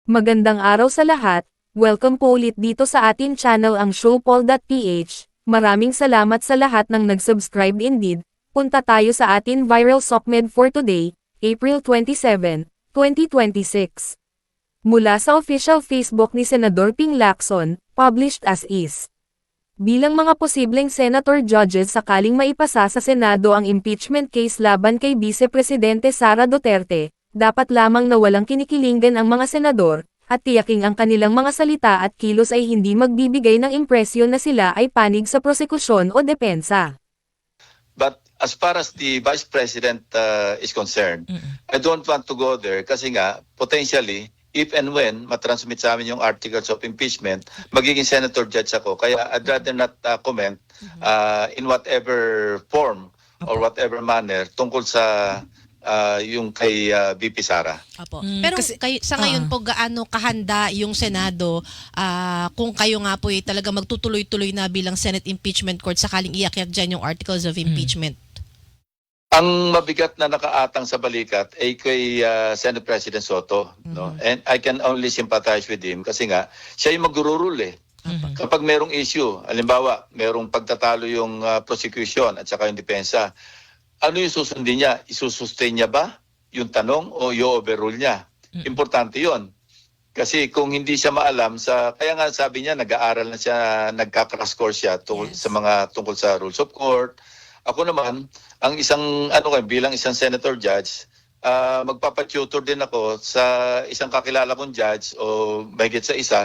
Magandang araw sa lahat, welcome po ulit dito sa atin channel ang Showpol.ph. Maraming salamat sa lahat ng nag-subscribe indeed. Punta tayo sa atin viral SOCMED for today, April 27, 2026. Mula sa official Facebook ni Senador Ping Lacson, published as is. Bilang mga posibleng senator judges sakaling maipasa sa Senado ang impeachment case laban kay Vice Presidente Sara Duterte, dapat lamang na walang kinikilingan ang mga senador, at tiyaking ang kanilang mga salita at kilos ay hindi magbibigay ng impresyon na sila ay panig sa prosekusyon o depensa. But as far as the Vice President is concerned, I don't want to go there kasi nga, potentially, if and when matransmit sa amin yung articles of impeachment, magiging senator judge ako. Kaya I'd rather not comment in whatever form or whatever manner tungkol sa yung kay VP Sara. Apo. Pero kayo, sa ngayon po, gaano kahanda yung Senado kung kayo nga po talaga magtutuloy-tuloy na bilang Senate Impeachment Court sakaling iyak-yak dyan yung articles of impeachment? Ang mabigat na nakaatang sa balikat ay kay Senate President Soto. No? And I can only sympathize with him kasi nga, siya yung magururule. Kapag merong issue, halimbawa, merong pagtatalo yung prosecution at saka yung depensa, ano yung susundin niya? Isusustain niya ba yung tanong o i-overrule niya? Importante yon. Kasi kung hindi siya maalam, kaya nga sabi niya, nag-aaral na siya, nagka-crash course siya tungkol sa rules of court. Ako naman, ang bilang isang senator judge, magpapatutor din ako sa isang kakilala kong judge o mahigit sa isa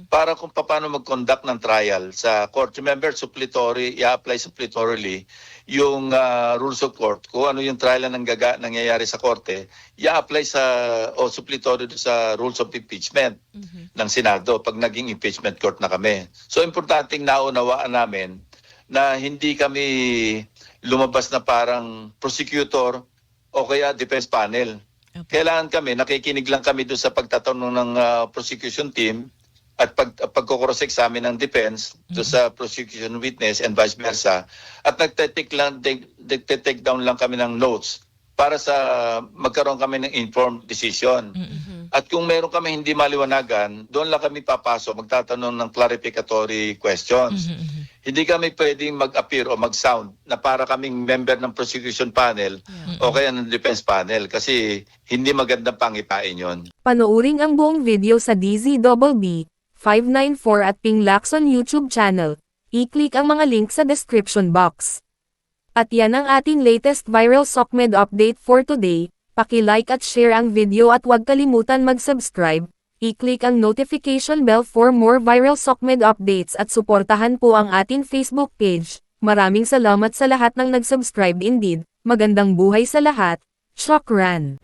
para kung paano mag-conduct ng trial sa court. Remember, i-apply suppletorily yung rules of court. Kung ano yung trial na nangyayari sa korte, i-apply suppletorily sa rules of impeachment ng Senado pag naging impeachment court na kami. So, importanteng naunawaan namin na hindi kami lumabas na parang prosecutor o kaya defense panel. Okay. Kailangan kami, nakikinig lang kami doon sa pagtatanong ng prosecution team at pagkukross-examine ng defense doon sa prosecution witness and vice versa. At nagte-take down lang kami ng notes para sa magkaroon kami ng informed decision. At kung meron kami hindi maliwanagan, doon lang kami papasok, magtatanong ng clarificatory questions. Hindi kami pwedeng mag-appear o mag-sound na para kaming member ng prosecution panel o kaya ng defense panel kasi hindi magandang pangitain yon. Panoorin ang buong video sa DZBB 594 at Ping Lacson YouTube channel. I-click ang mga link sa description box. At yan ang ating latest viral SOCMED update for today. Paki-like at share ang video at huwag kalimutan mag-subscribe. I-click ang notification bell for more viral SOCMED updates at suportahan po ang ating Facebook page. Maraming salamat sa lahat ng nag-subscribe indeed. Magandang buhay sa lahat. Shukran.